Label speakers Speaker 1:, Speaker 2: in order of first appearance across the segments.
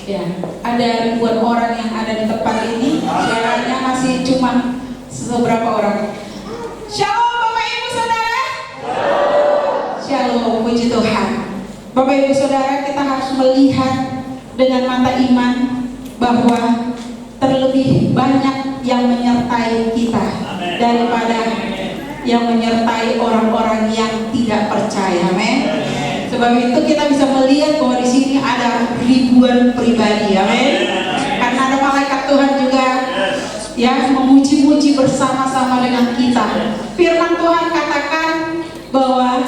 Speaker 1: Ya, ada ribuan orang yang ada di tempat ini, suaranya masih cuma seberapa orang. Shalom Bapak Ibu Saudara. Shalom, puji Tuhan. Bapak Ibu Saudara, kita harus melihat dengan mata iman bahwa terlebih banyak yang menyertai kita daripada yang menyertai orang-orang yang tidak percaya. Amin. Sebab itu kita bisa melihat bahwa di sini ada ribuan pribadi. Amin. Karena ada malaikat Tuhan juga ya memuji-muji bersama-sama dengan kita. Firman Tuhan katakan bahwa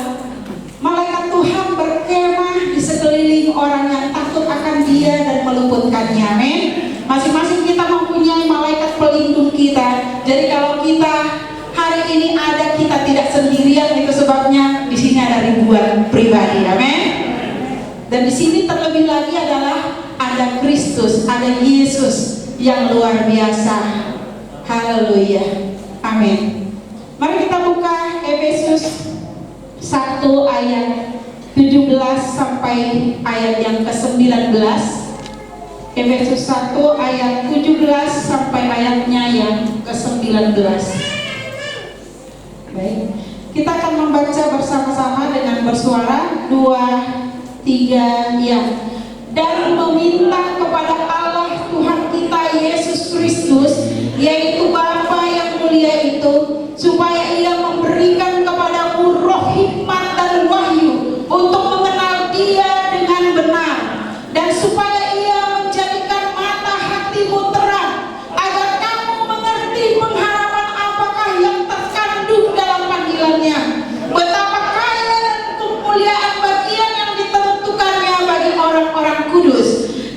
Speaker 1: malaikat Tuhan berkemah di sekeliling orang yang takut akan Dia dan meluputkannya. Amin. Masing-masing kita mempunyai malaikat pelindung kita. Jadi kalau kita hari ini ada, kita tidak sendirian. Itu sebabnya di sini ada ribuan pribadi. Amin. Dan di sini terlebih lagi adalah ada Kristus, ada Yesus yang luar biasa. Haleluya. Amin. Mari kita buka Efesus 1 ayat 17 sampai ayat yang ke-19. Efesus 1 ayat 17 sampai ayatnya yang ke-19. Baik, kita akan membaca bersama-sama dengan bersuara 2, 3, ya. Dan meminta kepada Allah Tuhan kita Yesus Kristus, yaitu Bapa yang mulia itu, supaya Ia memberikan kepadamu roh hikmat dan wahyu untuk mengenal Dia dengan benar, dan supaya Ia menjadikan mata hatimu terang, agar kamu mengerti pengharapan apakah yang terkandung dalam panggilannya, betapa kaya dan kemuliaan bagian yang ditentukannya bagi orang-orang kudus,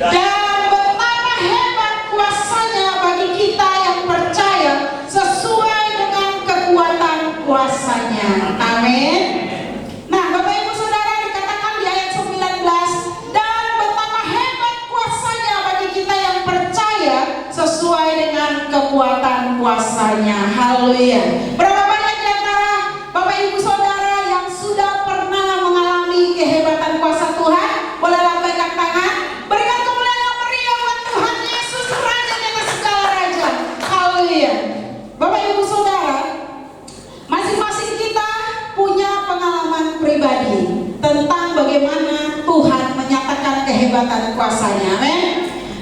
Speaker 1: dan betapa hebat kuasanya bagi kita yang percaya sesuai dengan kekuatan kuasanya. Amin. Nah, Bapak Ibu Saudara, dikatakan di ayat 19, dan betapa hebat kuasanya bagi kita yang percaya sesuai dengan kekuatan kuasanya. Haleluya. Berapa banyak di antara Bapak Ibu Saudara yang sudah pernah mengalami kehebatan kuasa Tuhan? Boleh lambaikan tangan. Berikan kemuliaan yang meriah buat Tuhan Yesus, Raja di atas segala raja. Haleluya. Bapak Ibu Saudara, masing-masing kita punya pengalaman pribadi tentang bagaimana Tuhan menyatakan kehebatan kuasanya. Amin.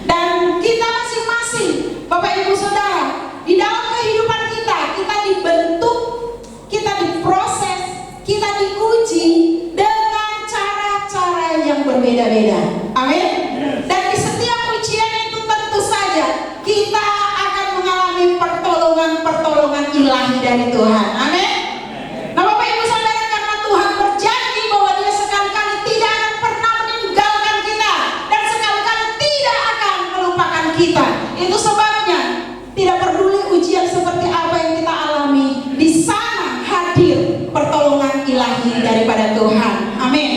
Speaker 1: Dan kita masing-masing, Bapak Ibu Saudara, di dalam kehidupan kita, kita dibentuk, kita diproses, kita diuji dengan cara-cara yang berbeda-beda. Amin. Dan di setiap ujian itu tentu saja kita akan mengalami pertolongan-pertolongan ilahi dari Tuhan. Amin. Nah, Bapak Ibu Saudara, karena Tuhan berjanji bahwa Dia sekali-kali tidak akan pernah meninggalkan kita dan sekali-kali tidak akan melupakan kita. Itu sebabnya tidak peduli ujian seperti apa yang kita alami, di sana hadir pertolongan ilahi daripada Tuhan. Amin.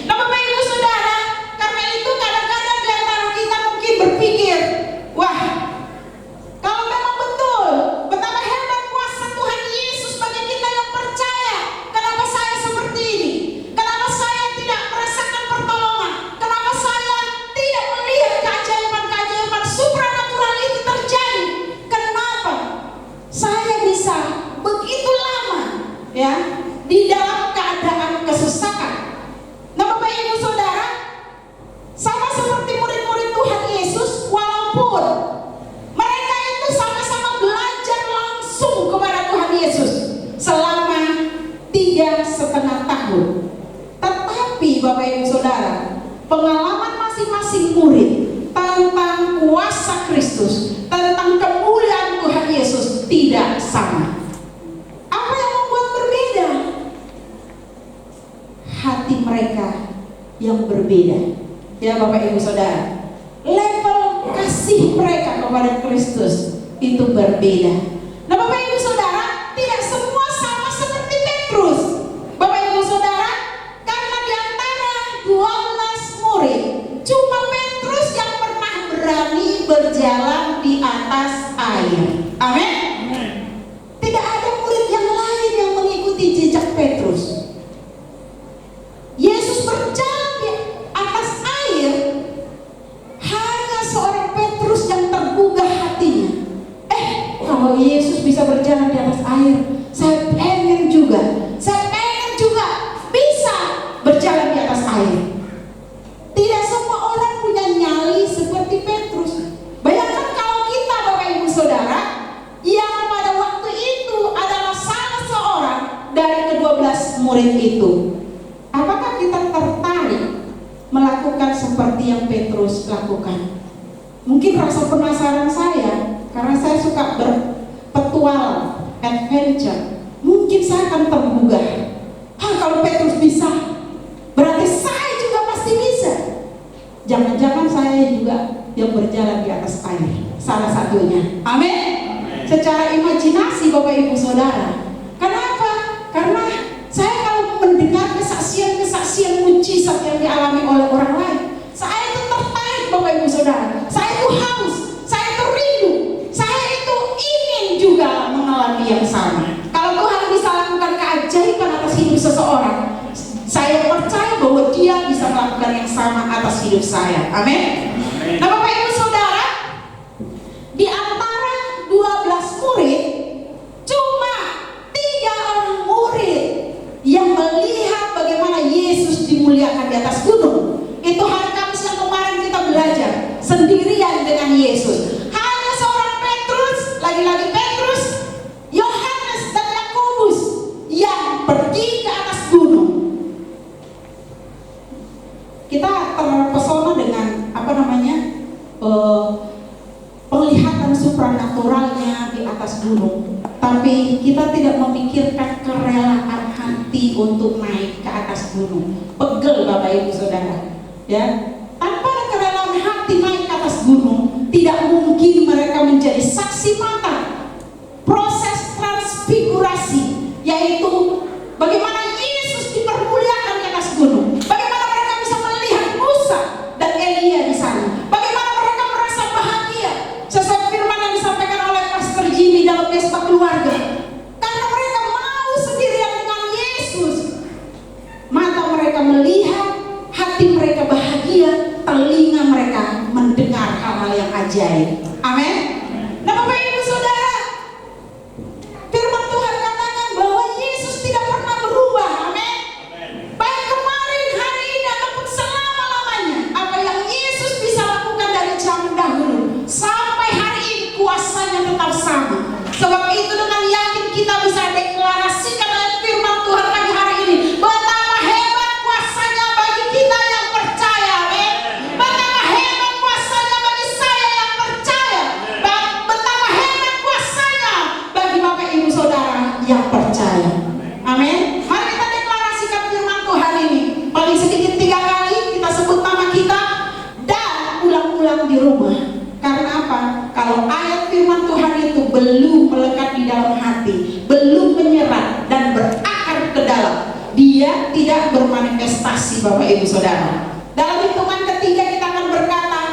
Speaker 1: Nah, Bapak Ibu Saudara, karena itu kadang-kadang di antara kita mungkin berpikir, wah, kalau memang betul betapa hebat kuasa Tuhan Yesus bagi kita yang percaya, kenapa saya seperti ini? Kenapa saya tidak merasakan pertolongan? Kenapa saya tidak melihat keajaiban-keajaiban supranatural itu terjadi? Kenapa saya bisa begitu lama ya di dalam keadaan kesesakan? Nah, Bapak Ibu Saudara, sama seperti murid-murid Tuhan Yesus, walaupun mereka itu sama-sama belajar langsung kepada Tuhan Yesus selama 3,5 tahun, tetapi Bapak Ibu Saudara, pengalaman masing-masing murid tentang kuasa Kristus, tentang kemuliaan Tuhan Yesus tidak sama. Apa yang membuat berbeda? Hati mereka yang berbeda. Ya Bapak Ibu Saudara, level kasih mereka kepada Kristus itu berbeda. Nah, Bapak Ibu Saudara, tidak semua sama seperti Petrus. Bapak Ibu Saudara, karena di antara 12 murid, cuma Petrus yang pernah berani berjalan di atas air. Amin. Tidak ada murid yang lain yang mengikuti jejak Petrus. Yesus berjalan di atas air hanya melakukan seperti yang Petrus lakukan. Mungkin rasa penasaran saya, karena saya suka berpetualang, adventure. Mungkin saya akan tergugah. Kalau Petrus bisa, berarti saya juga pasti bisa. Jangan-jangan saya juga yang berjalan di atas air, salah satunya. Amin. Secara imajinasi Bapak Ibu Saudara. Kenapa? Karena saya kalau mendengar kesaksian-kesaksian mujizat yang dialami oleh orang lain, saya itu tertarik Bapak Ibu Saudara. Saya itu haus, saya itu rindu, saya itu ingin juga mengalami yang sama. Kalau Tuhan bisa lakukan keajaiban atas hidup seseorang, saya percaya bahwa Dia bisa melakukan yang sama atas hidup saya. Amin. Nah Bapak Ibu Saudara, di antara 12 murid, cuma 3 orang murid yang melihat bagaimana Yesus dimuliakan di atas gunung. Itu hari Kamis yang kemarin kita belajar, sendirian dengan Yesus. Hanya seorang Petrus, lagi-lagi Petrus, Yohanes dan Yakobus yang pergi ke atas gunung. Kita terpesona dengan penglihatan supranaturalnya di atas gunung, tapi kita tidak memikirkan kerelaan hati untuk naik ke atas gunung. Pegel Bapak Ibu Saudara, ya. Tanpa kerelaan hati naik ke atas gunung, tidak mungkin mereka menjadi saksi mata proses transfigurasi, yaitu bagaimana Yesus dipermuliakan di atas gunung, bagaimana mereka bisa melihat Musa dan Elia di sana, bagaimana mereka merasa bahagia sesuai firman yang disampaikan oleh Pastor Jimmy dalam pesta keluarga, karena mereka mau sendirian dengan Yesus. Mata mereka melihat, hati mereka bahagia, telinga mereka mendengar hal-hal yang ajaib. Amin. Nah Bapak Ibu Saudara, firman Tuhan katakan bahwa Yesus tidak pernah berubah. Amin. Baik kemarin, hari ini, ataupun selama-lamanya. Apa yang Yesus bisa lakukan dari zaman dahulu sampai hari ini, kuasanya tetap sama. Sebab itu dengan yakin kita bisa deklarasikan oleh firman Tuhan pagi hari ini, betapa hebat kuasanya bagi kita yang percaya. Amin. Betapa hebat kuasanya bagi saya yang percaya. Betapa hebat kuasanya bagi Bapak Ibu Saudara yang percaya. Amin. Mari kita deklarasikan firman Tuhan ini. Paling sedikit 3 kali kita sebut nama kita dan ulang-ulang di rumah. Karena apa? Kalau ayat firman Tuhan itu belum melekat di dalam hati, belum menyerap dan berakar ke dalam, dia tidak bermanifestasi Bapak Ibu Saudara. Dalam hitungan ketiga kita akan berkata,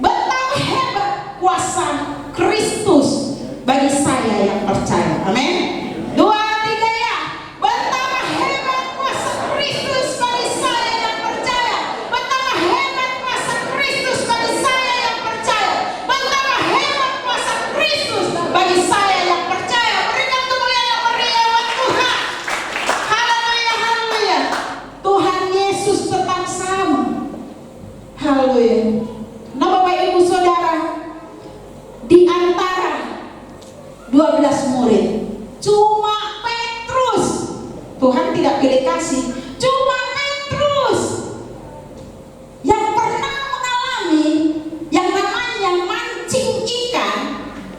Speaker 1: betapa hebat kuasa Kristus bagi saya yang percaya. Amin. 2, 3 ya. Betapa hebat kuasa Kristus bagi saya yang percaya. Betapa hebat kuasa Kristus bagi saya yang percaya. Betapa hebat kuasa Kristus bagi saya yang percaya. Berikan kemuliaan yang meriah Tuhan. Haleluya, haleluya. Tuhan Yesus tetap sama. Haleluya. Nah Bapak Ibu Saudara, di antara 12 murid, cuma Petrus, Tuhan tidak pilih kasih, cuma Petrus yang pernah mengalami yang namanya mancing ikan.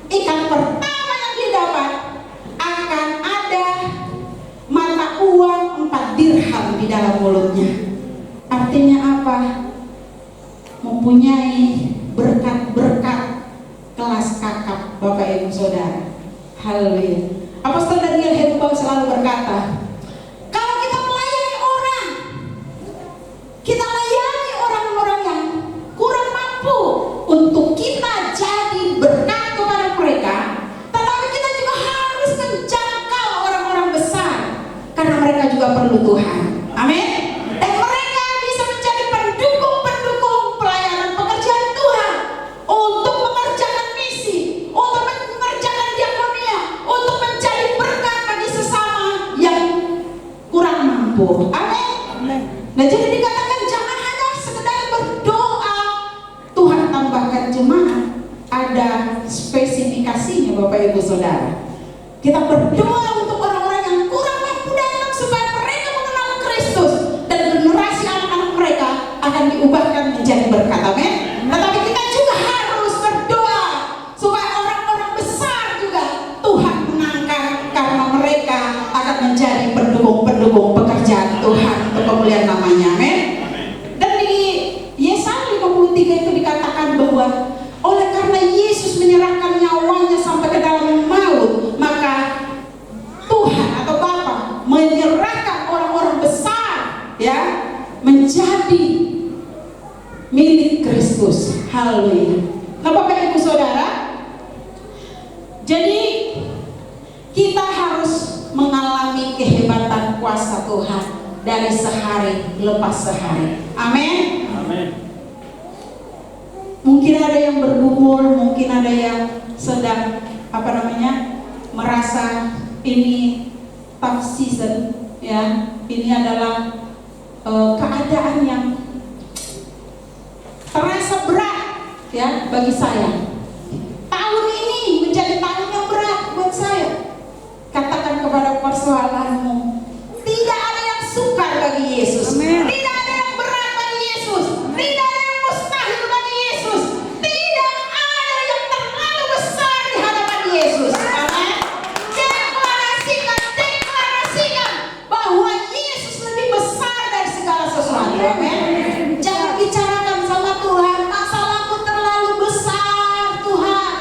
Speaker 1: Ikan pertama yang didapat akan ada mata uang 4 dirham di dalam mulutnya. Artinya apa? Mempunyai berkat-berkat kelas kakap Bapak Ibu Saudara. Haleluya. Apostol Daniel Hembau selalu berkata, kalau kita melayani orang, kita layani orang-orang yang kurang mampu untuk kita jadi berkat kepada mereka, tetapi kita juga harus menjangkau orang-orang besar, karena mereka juga perlu Tuhan. Amin. Dan mereka bisa menjadi pendukung-pendukung pelayanan pekerjaan Tuhan, untuk mengerjakan misi, untuk mengerjakan diakonia, untuk menjadi berkat bagi sesama yang kurang mampu. Amin. Nah jadi dikatakan jangan hanya sekedar berdoa, Tuhan tambahkan jemaat. Ada spesifikasinya Bapak Ibu Saudara. Kita berdoa untuk orang-orang yang kurang mampu datang supaya mereka mengenal Kristus, dan generasi anak-anak mereka akan diubahkan menjadi berkat. Amin. Tetapi kita juga harus berdoa supaya orang-orang besar juga Tuhan menangkan, karena mereka akan menjadi pendukung-pendukung pekerjaan Tuhan untuk pemulihan namanya. Amin. Dan di Yesaya 53 itu dikatakan bahwa oleh karena Yesus menyerahkan nyawanya sampai ke dalam maut, maka Tuhan atau Bapa menyerahkan orang-orang besar ya menjadi milik Kristus. Haleluya. Nah, Bapak Ibu Saudara, jadi kita harus mengalami kehebatan kuasa Tuhan dari sehari lepas sehari. Amin.
Speaker 2: Amin.
Speaker 1: Mungkin ada yang bergumul, mungkin ada yang sedang merasa ini tough season, ya. Ini adalah keadaan yang terasa berat, ya, bagi saya. Tahun ini menjadi tahun yang berat buat saya. Katakan kepada persoalanmu, tidak ada yang sukar bagi Yesus.
Speaker 2: Amin.
Speaker 1: Tidak ada yang berat bagi Yesus. Tidak ada yang mustahil bagi Yesus. Tidak ada yang terlalu besar di hadapan Yesus. Amin. Deklarasikan bahwa Yesus lebih besar dari segala sesuatu. Amin. Jangan bicarakan sama Tuhan, masalahku terlalu besar Tuhan.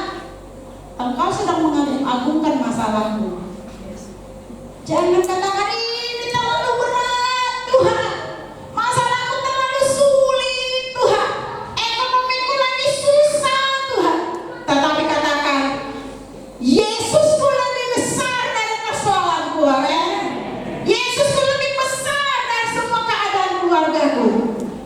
Speaker 1: Engkau sedang mengagungkan masalahmu. Jangan katakan ini terlalu berat Tuhan, masalahku terlalu sulit Tuhan, ekonomiku lagi susah Tuhan. Tetapi katakan, Yesusku lebih besar dari persoalanku. Amin. Yesusku lebih besar dari semua keadaan keluargaku.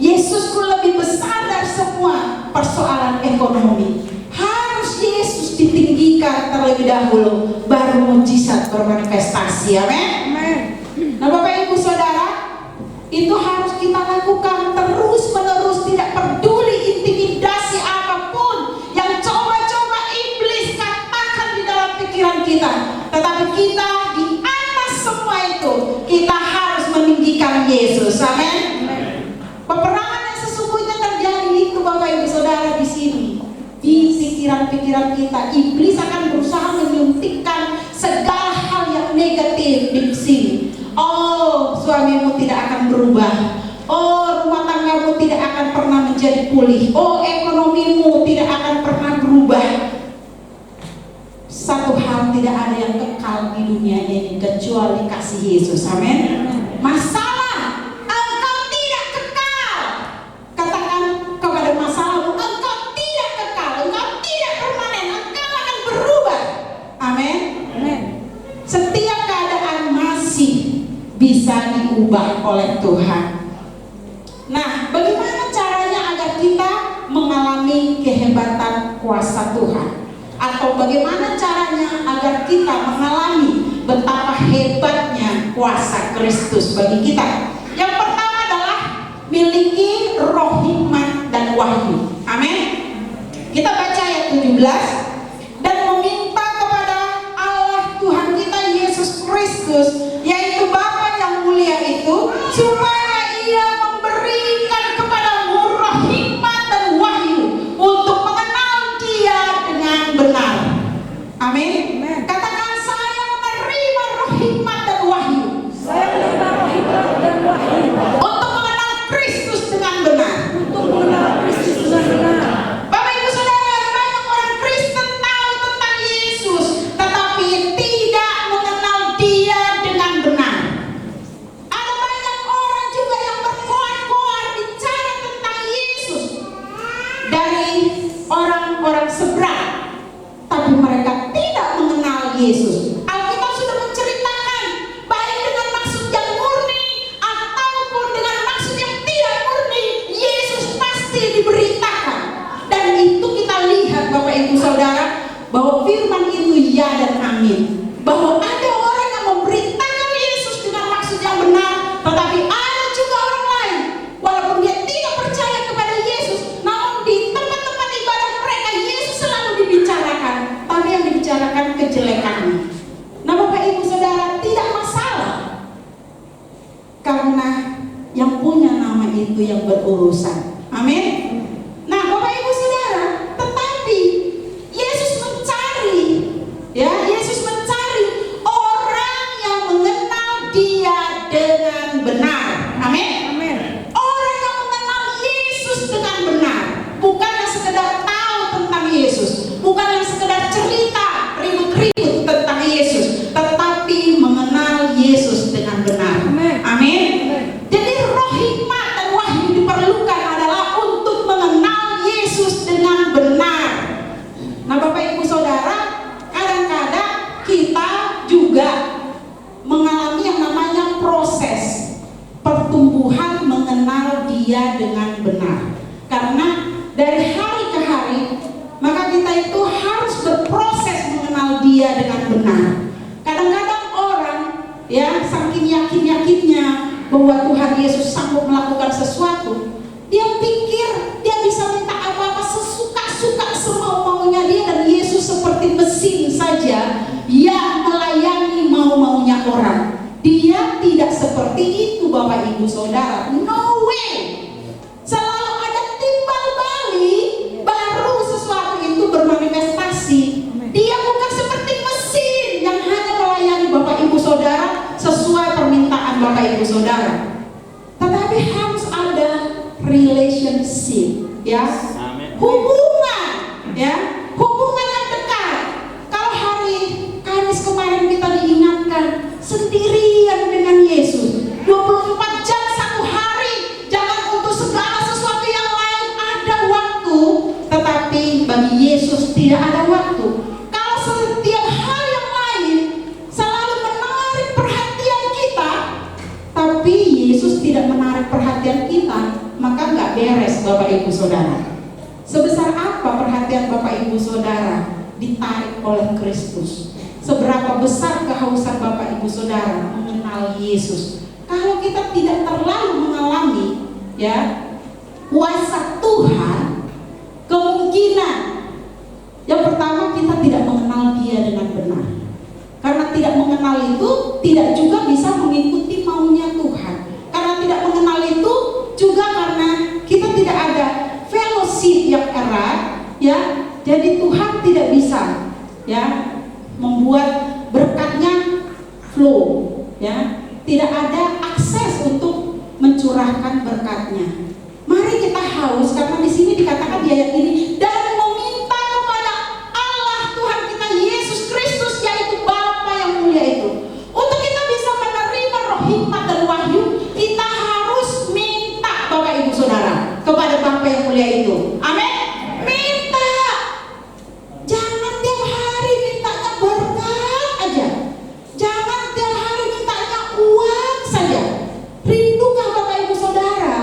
Speaker 1: Yesusku lebih besar dari semua persoalan ekonomi. Harus Yesus ditinggikan terlebih dahulu, baru mujizat bermanifestasi. Amin. Nah, Bapak Ibu Saudara, itu harus kita lakukan terus menerus, tidak peduli intimidasi apapun yang coba-coba iblis katakan di dalam pikiran kita. Tetapi kita di atas semua itu, kita harus meninggikan Yesus. Amin. Peperangan yang sesungguhnya terjadi itu, Bapak Ibu Saudara, di sini. Di pikiran-pikiran kita, iblis akan berusaha menyuntikkan segala hal yang negatif di sini. Oh, suamimu tidak akan berubah. Oh, rumah tanggamu tidak akan pernah menjadi pulih. Oh, ekonomimu tidak akan pernah berubah. Satu hal tidak ada yang kekal di dunia ini kecuali kasih Yesus. Amin. Masalah, engkau tidak kekal. Katakan kepada masalahmu, engkau tidak kekal, engkau tidak permanen, engkau akan berubah. Amin. Setiap keadaan masih bisa diubah oleh Tuhan. Nah, bagaimana caranya agar kita mengalami kehebatan kuasa Tuhan? Atau bagaimana caranya agar kita mengalami betapa hebatnya kuasa Kristus bagi kita? Yang pertama adalah miliki roh hikmat dan wahyu. Amin. Kita baca ayat 17. Dan meminta kepada Allah Tuhan kita Yesus Kristus, yaitu Bapa yang mulia itu, supaya Ia memberikan kepadamu roh hikmat dan wahyu untuk mengenal Dia dengan benar. Amin. Katakan, saya menerima roh hikmat dan wahyu.
Speaker 2: Saya menerima roh hikmat dan wahyu
Speaker 1: Untuk mengenal Kristus dengan benar.
Speaker 2: untuk mengenal Kristus dengan benar.
Speaker 1: Bapak Ibu Saudara, banyak orang Kristen tahu tentang Yesus, tetapi tidak mengenal Dia dengan benar. Ada banyak orang juga yang berkoar-koar bicara tentang Yesus dari orang-orang seberang, tapi mereka tidak mengenal Yesus. Alkitab sudah menceritakan, baik dengan maksud yang murni ataupun dengan maksud yang tidak murni, Yesus pasti diberitakan. Dan itu kita lihat, Bapak Ibu Saudara, bahwa firman itu ya dan amin. Bahwa ada orang yang memberitakan Yesus dengan maksud yang benar, tetapi ada juga orang lain, walaupun dia tidak percaya kepada Yesus, namun di tempat-tempat ibadah mereka Yesus selalu dibicarakan, tapi yang dibicarakan kejelekannya. Nah, Bapak Ibu Saudara, tidak masalah, karena yang punya nama itu yang berurusan. Dia dengan benar. Karena dari hari ke hari, maka kita itu harus berproses mengenal Dia dengan benar. Kadang-kadang orang ya saking yakinnya bahwa Tuhan Yesus sanggup melakukan sesuatu, dia pikir dia bisa minta apa-apa sesuka-suka semau-maunya dia, dan Yesus seperti mesin saja yang melayani mau-maunya orang. Dia tidak seperti itu, Bapak Ibu Saudara. No way. Selalu ada timbal balik, baru sesuatu itu bermanifestasi. Dia bukan seperti mesin yang hanya melayani Bapak Ibu Saudara sesuai permintaan Bapak Ibu Saudara. Tetapi harus ada relationship, ya. Hubungan, ya. Hubungan yang dekat. Kalau hari Kamis kemarin kita diingatkan sendirian dengan Yesus 24 jam satu hari, jangan untuk segala sesuatu yang lain ada waktu, tetapi bagi Yesus tidak ada waktu. Kalau setiap hal yang lain selalu menarik perhatian kita, tapi Yesus tidak menarik perhatian kita, maka nggak beres, Bapak Ibu Saudara. Sebesar apa perhatian Bapak Ibu Saudara ditarik oleh Kristus? Seberapa besar kehausan Bapak Ibu Saudara mengenal Yesus? Kalau kita tidak terlalu mengalami ya kuasa Tuhan, kemungkinan yang pertama kita tidak mengenal Dia dengan benar. Karena tidak mengenal itu tidak juga bisa mengikuti maunya Tuhan. Karena tidak mengenal itu juga karena kita tidak ada fellowship yang erat, ya. Jadi Tuhan tidak bisa ya membuat berkatnya flow, ya. Tidak ada akses untuk mencurahkan berkatnya. Mari kita haus, karena di sini dikatakan di ayat ini, dan meminta kepada Allah Tuhan kita Yesus Kristus, yaitu Bapa yang mulia itu. Untuk kita bisa menerima roh hikmat dan wahyu, kita harus minta, Bapak Ibu Saudara, kepada Bapa yang mulia itu. Amin. Minta. Jangan tiap hari mintanya berkat aja. Jangan tiap hari mintanya uang saja. Rindukah Bapak Ibu Saudara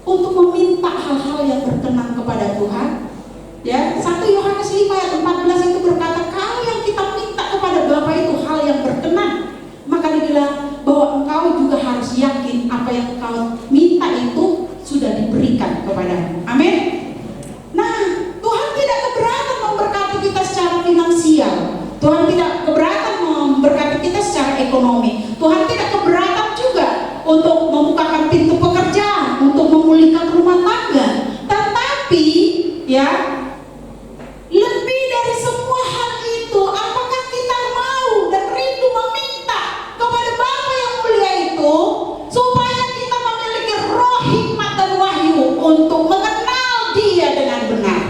Speaker 1: untuk meminta hal-hal yang berkenan kepada Tuhan? Ya, 1 Yohanes 5 ayat 14 itu berkata, kalau yang kita minta kepada Bapa itu hal yang berkenan, maka dibilang bahwa engkau juga harus yakin apa yang engkau minta itu sudah diberikan kepadamu. Amin. Nah, Tuhan tidak keberatan memberkati kita secara finansial. Tuhan tidak keberatan memberkati kita secara ekonomi. Tuhan tidak keberatan juga untuk membukakan pintu pekerjaan, untuk memulihkan rumah tangga. Tetapi, ya, lebih dari semua hal itu, apakah kita mau dan rindu meminta kepada Bapa yang mulia itu supaya kita memiliki roh hikmat dan wahyu untuk mengenal Dia dengan benar?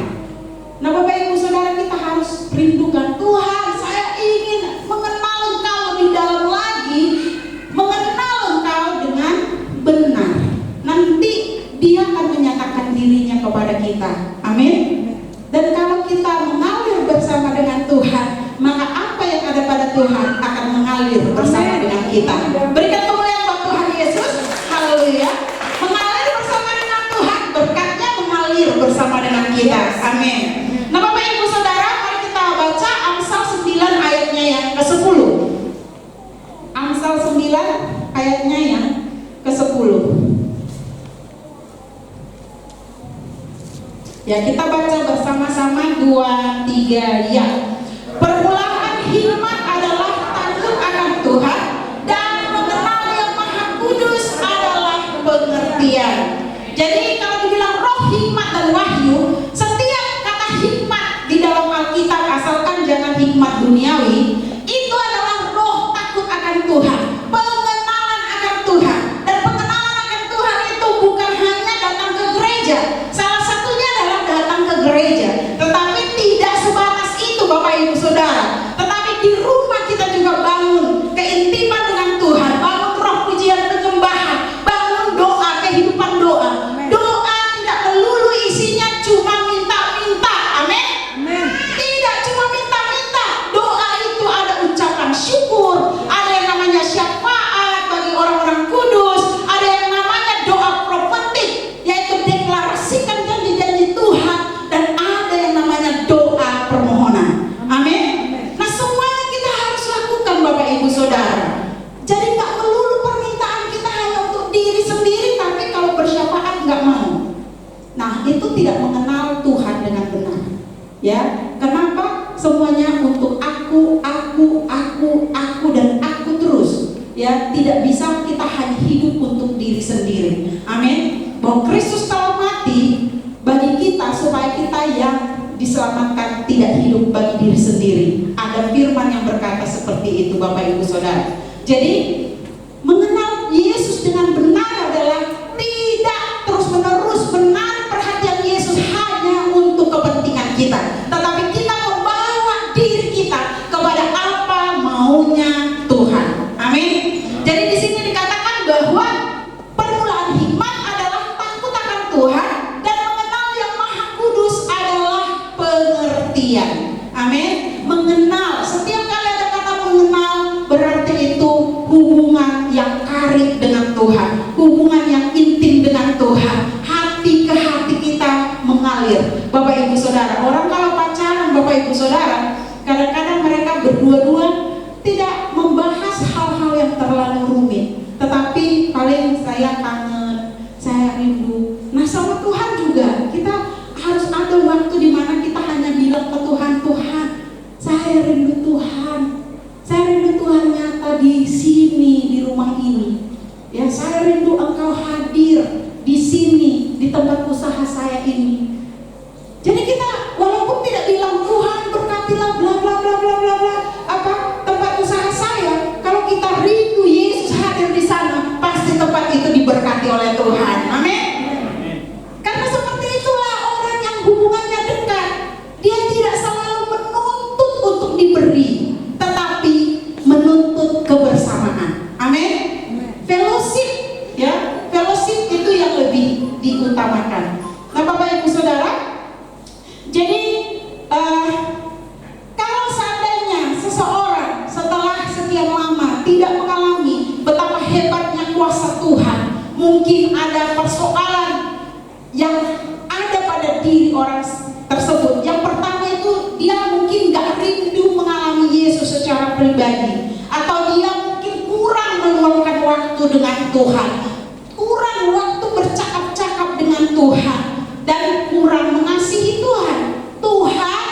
Speaker 1: Nah, Bapak Ibu Saudara, kita harus rindukan, Tuhan, saya ingin mengenal Engkau lebih dalam lagi, mengenal Engkau dengan benar. Nanti Dia akan menyatakan dirinya kepada kita. Amin. Dan kalau kita mengalir bersama dengan Tuhan, maka apa yang ada pada Tuhan akan mengalir bersama dengan kita. Berikan kemuliaan buat Tuhan Yesus. Haleluya. Mengalir bersama dengan Tuhan, berkatnya mengalir bersama dengan kita. Amin. Nah, Bapak Ibu Saudara, mari kita baca Amsal 9 ayatnya yang ke-10. Amsal 9 ayatnya yang ke-10. Ya, kita baca bersama-sama 2, 3, ya. Permulaan hikmat adalah takut akan Tuhan, dan mengenal Yang Maha Kudus adalah pengertian. Jadi kalau dibilang roh hikmat dan wahyu, setiap kata hikmat di dalam Alkitab, asalkan jangan hikmat duniawi, itu adalah roh takut akan Tuhan, pengenalan akan Tuhan. Dan pengenalan akan Tuhan itu bukan hanya datang ke gereja. Salah satunya adalah datang ke gereja, tetapi tidak sebatas itu, Bapak Ibu Saudara. Tetapi di rumah kita juga bangun keintiman dengan Tuhan, bangun roh pujian penyembahan, bangun doa, kehidupan doa. Doa nggak mau. Nah, itu tidak mengenal Tuhan dengan benar. Ya, kenapa? Semuanya untuk aku dan aku terus. Ya, tidak bisa kita hanya hidup untuk diri sendiri. Amin. Bahwa Kristus telah mati bagi kita supaya kita yang diselamatkan tidak hidup bagi diri sendiri. Ada firman yang berkata seperti itu, Bapak Ibu Saudara. Jadi mengenal Yesus dengan benar adalah tidak terus-menerus menarik perhatian Yesus hanya untuk kepentingan kita, tetapi kita membawa diri kita kepada apa maunya Tuhan. Amin. Jadi di sini dikatakan bahwa permulaan hikmat adalah takut akan Tuhan dan mengenal yang Maha Kudus adalah pengertian. Amin. Mengenal, setiap kali ada kata mengenal berarti itu hubungan yang karib dengan Tuhan, hubungan yang intim dengan Tuhan, hati ke hati kita mengalir. Bapak Ibu Saudara, orang kalau pacaran, Bapak Ibu Saudara, kadang-kadang mereka berdua-dua tidak membahas hal-hal yang terlalu rumit, tetapi paling saya kangen, saya rindu. Nah, sama Tuhan juga kita harus ada waktu di mana kita hanya bilang ke Tuhan, Tuhan, saya rindu Tuhan. Saya rindu Tuhan nyata di sini, di rumah ini. Ya, saya rindu Engkau hadir di sini, di tempat usaha saya ini. Jadi kita walaupun tidak bilang Tuhan berkatilah bla bla bla bla bla bla apa tempat usaha saya, kalau kita rindu Yesus hadir di sana, pasti tempat itu diberkati oleh Tuhan. Amin. Karena seperti itulah orang yang hubungannya dekat. Dia tidak selalu menuntut untuk diberi, tetapi menuntut kebersamaan. Amin. Fellowship, ya, fellowship itu yang lebih diutamakan. Nah, Bapak Ibu Saudara, jadi kalau seandainya seseorang setelah sekian lama tidak mengalami betapa hebatnya kuasa Tuhan, mungkin ada persoalan yang ada pada diri orang tersebut. Yang pertama itu dia mungkin gak rindu mengalami Yesus secara pribadi, atau dia mungkin kurang meluangkan waktu dengan Tuhan, kurang waktu bercakap-cakap dengan Tuhan, dan kurang mengasihi Tuhan. Tuhan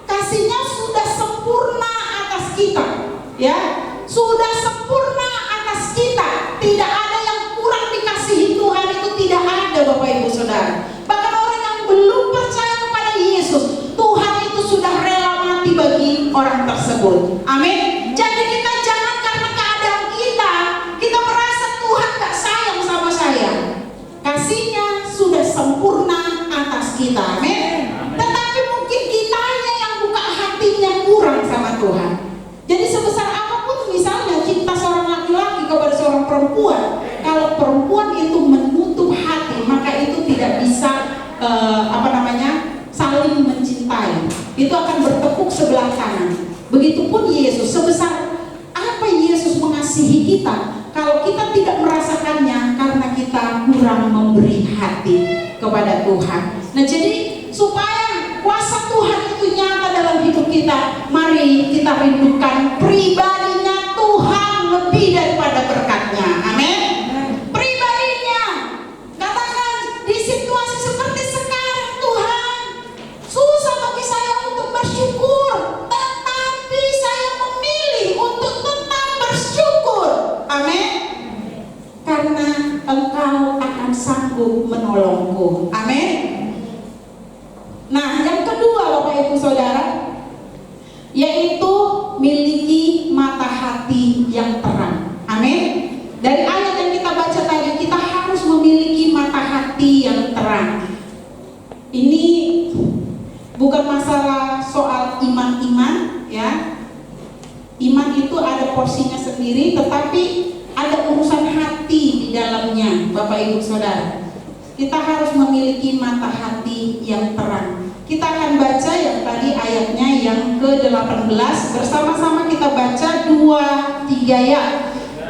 Speaker 1: kasihnya sudah sempurna atas kita, ya, sudah sempurna atas kita. Tidak ada yang kurang dikasihi Tuhan, itu tidak ada, Bapak Ibu Saudara. Bahkan orang yang belum percaya kepada Yesus, Tuhan itu sudah rela mati bagi orang tersebut. Amin. Jadi kita jangan karena keadaan kita merasa Tuhan gak sayang sama saya. Kasihnya sudah sempurna atas kita. Amin. Tetapi mungkin kitanya yang buka hatinya kurang sama Tuhan. Jadi sebesar apapun misalnya cinta seorang laki-laki kepada seorang perempuan, kalau perempuan itu menutup hati, maka itu tidak bisa saling mencintai. Itu akan bertepuk sebelah kanan. Begitupun Yesus, sebesar apa Yesus mengasihi kita, kalau kita tidak merasakannya karena kita kurang memberi hati kepada Tuhan. Nah, jadi supaya kuasa Tuhan itu nyata dalam hidup kita, mari kita rindukan pribadinya Tuhan lebih daripada berkatnya. Amin. Pribadinya. Katakan, di situasi seperti sekarang Tuhan, susah bagi saya untuk bersyukur, tetapi saya memilih untuk tetap bersyukur. Amin. Karena Engkau akan sanggup menolongku. Amin. Nah, yang kedua Bapak Ibu Saudara, yaitu miliki mata hati yang terang. Amin. Dari ayat yang kita baca tadi, kita harus memiliki mata hati yang terang. Ini bukan masalah soal iman-iman, ya. Iman itu ada porsinya sendiri, tetapi ada urusan hati di dalamnya, Bapak Ibu Saudara. Kita harus memiliki mata hati yang terang. Kita akan baca yang tadi ayatnya yang ke-18. Bersama-sama kita baca 2-3 ya.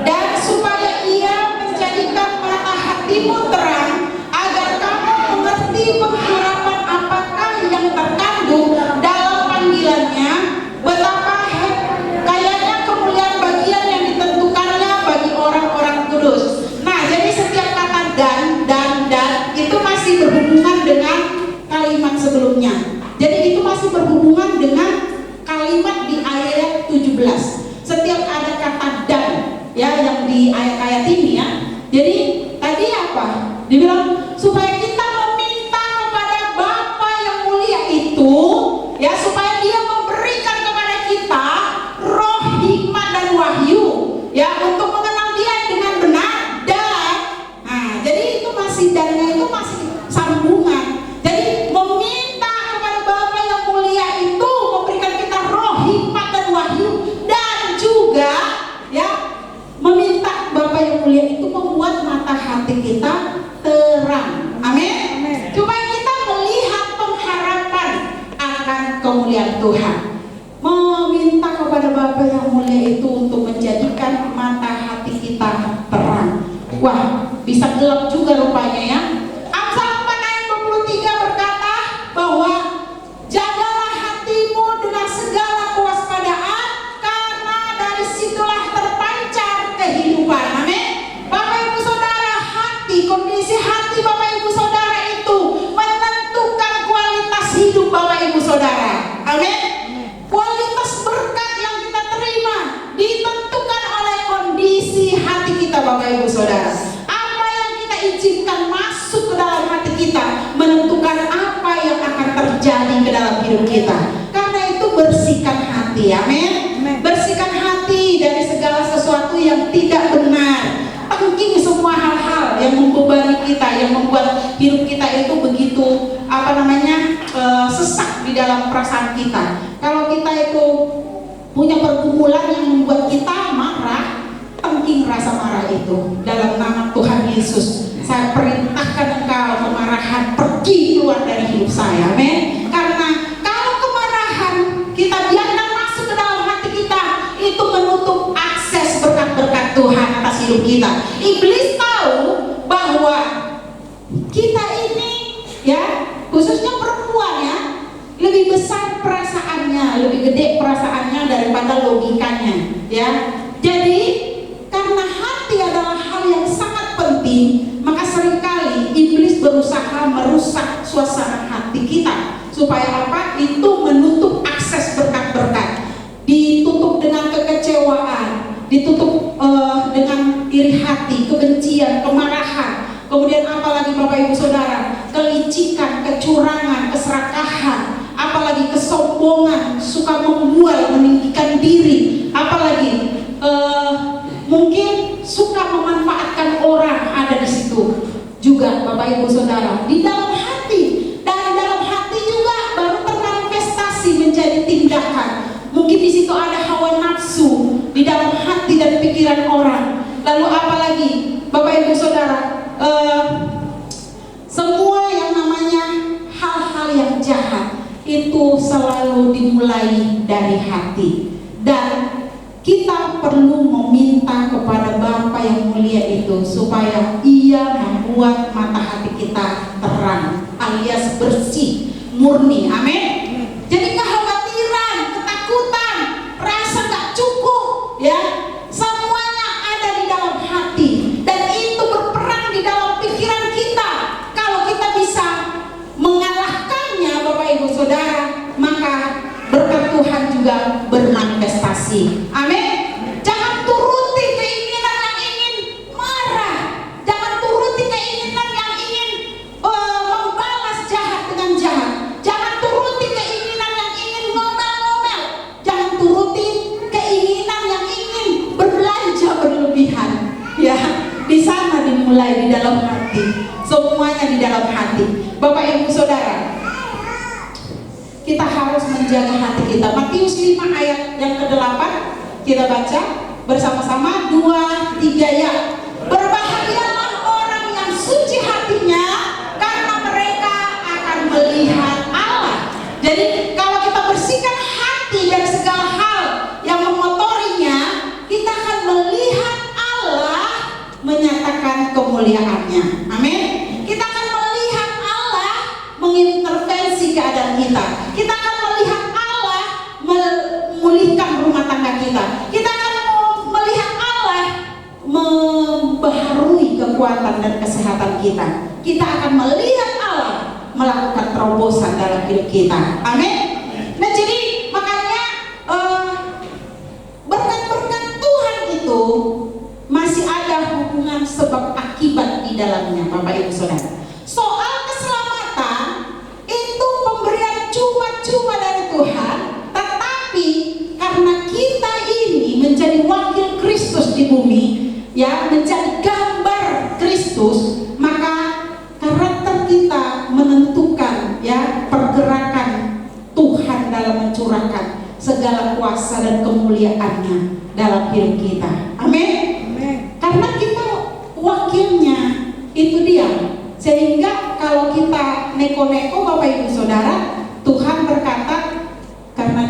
Speaker 1: Dan supaya Ia menjadikan mata hatimu terang, agar kamu mengerti pengharapan apakah yang terkandung dalam panggilannya, betapa kayanya kemuliaan bagian yang ditentukannya bagi orang-orang kudus. Nah, jadi setiap kata dan itu di ayat-ayat ini ya. Jadi tadi apa? Dibilang supaya kita meminta kepada Bapa yang mulia itu, ya, supaya Dia memberikan kepada kita roh hikmat dan wahyu, ya, untuk mengenal Dia dengan benar. Dan jadi itu masih sambungan. Jadi meminta kepada Bapa yang mulia itu memberikan kita roh hikmat dan wahyu, dan juga ya meminta Bapa yang mulia itu membuat mata hati kita terang. Amin. Supaya kita melihat pengharapan akan kemuliaan Tuhan. Meminta kepada Bapa yang mulia itu untuk menjadikan mata hati kita terang. Wah, bisa gelap juga rupanya ya. Amsal 4 ayat 23 berkata bahwa jagalah hatimu dengan segala kewaspadaan, karena dari situlah terpancar kehidupan. Amin. Bapak Ibu Saudara, kondisi hati Bapak Ibu Saudara itu menentukan kualitas hidup Bapak Ibu Saudara. Amin. Kualitas berkat yang kita terima ditentukan oleh kondisi hati kita Bapak Ibu Saudara. Apa yang kita izinkan masuk ke dalam hati kita menentukan apa yang akan terjadi ke dalam hidup kita. Karena itu bersihkan hati. Amin. Bersihkan hati dari segala sesuatu yang tidak benar. Tengking semua hal-hal yang membebani kita, yang membuat hidup kita itu begitu sesak di dalam perasaan kita. Kalau kita itu punya pergumulan yang membuat kita marah, tengking rasa marah itu. Dalam nama Tuhan Yesus, saya perintahkan engkau kemarahan pergi keluar dari hidup saya. Amin. Karena kalau kemarahan kita biarkan masuk ke dalam hati kita, itu menutup akses berkat-berkat Tuhan atas hidup kita. Iblis tahu bahwa kita ini, ya, khususnya perempuan ya, lebih besar perasaannya, lebih gede perasaannya daripada logikanya, ya. Jadi karena hati adalah hal yang sangat penting, maka seringkali iblis berusaha merusak suasana hati kita. Supaya apa? Itu menutup akses berkat-berkat. Ditutup dengan kekecewaan, ditutup dengan iri hati, kebencian, kemarahan. Kemudian apalagi Bapak Ibu Saudara, kelicikan, kecurangan, keserakahan, apalagi kesombongan, suka membual, meninggikan diri, apalagi mungkin suka memanfaatkan orang ada di situ juga Bapak Ibu Saudara. Di dalam hati, dari dalam hati juga baru termanifestasi menjadi tindakan. Mungkin di situ ada hawa nafsu di dalam hati dan pikiran orang. Lalu apalagi Bapak Ibu Saudara, semua yang namanya hal-hal yang jahat itu selalu dimulai dari hati. Dan kita perlu meminta kepada Bapa yang mulia itu supaya Ia membuat mata hati kita terang, alias bersih, murni. Amin. Jadi kekhawatiran, ketakutan, rasa gak cukup, ya, semuanya ada di dalam hati, dan itu berperang di dalam pikiran kita. Kalau kita bisa mengalahkannya Bapak Ibu Saudara, maka berkat Tuhan juga bermanifestasi. Amin. Jangan turuti keinginan yang ingin marah, jangan turuti keinginan yang ingin membalas jahat dengan jahat, jangan turuti keinginan yang ingin ngomel-ngomel, jangan turuti keinginan yang ingin berbelanja berlebihan. Ya, di sana dimulai di dalam hati. Semuanya di dalam hati. Bapak Ibu Saudara, kita harus menjaga hati kita. Matius 5 ayat yang ke-8 kita baca bersama-sama, 2, 3 ya. Berbahagialah orang yang suci hatinya, karena mereka akan melihat Allah. Jadi kalau kita bersihkan hati dari segala hal yang mengotorinya, kita akan melihat Allah menyatakan kemuliaannya. Amin. Kita akan melihat Allah mengintervensi keadaan kita. Kita akan melihat Allah memulihkan rumah tangga kita. Kita akan melihat Allah membaharui kekuatan dan kesehatan kita. Kita akan melihat Allah melakukan terobosan dalam hidup kita. Amin. Nah, jadi makanya berkat-berkat Tuhan itu masih ada dalamnya, Bapak Ibu Saudara. Soal keselamatan itu pemberian cuma-cuma dari Tuhan, tetapi karena kita ini menjadi wakil Kristus di bumi, ya, menjadi gambar Kristus, maka karakter kita menentukan, ya, pergerakan Tuhan dalam mencurahkan segala kuasa dan kemuliaannya dalam hidup kita. Amin. Karena kita wakilnya, itu dia. Sehingga kalau kita neko-neko, Bapak Ibu Saudara, Tuhan berkata, karena